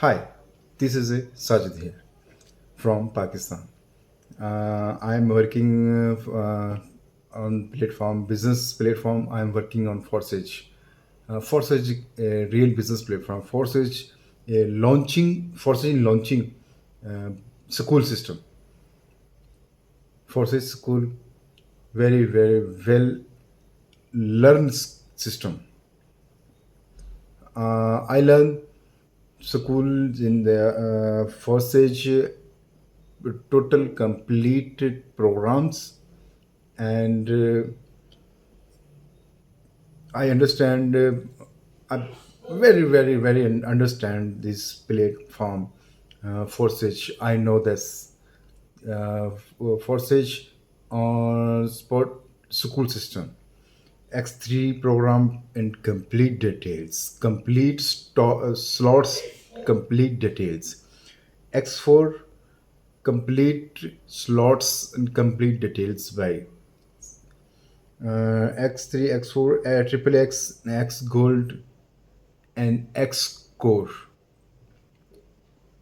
Hi, this is Sajid here from Pakistan. I am working on platform business platform. I am working on Forsage. Forsage, a real business platform. Forsage launching uh, school system. Forsage school, very well learned system. I learn school in the Forsage total completed programs, and I understand. I very understand this platform. Forsage. I know this Forsage on sport school system. X3 program in complete details, slots, complete details. X4 complete slots and complete details by X3, X4, triple X, X Gold, and X Core.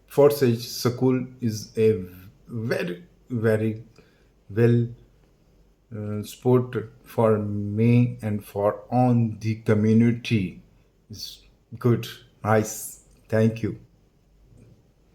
Forsage School is a very well sport for me and for on the community. It's good, nice. Thank you.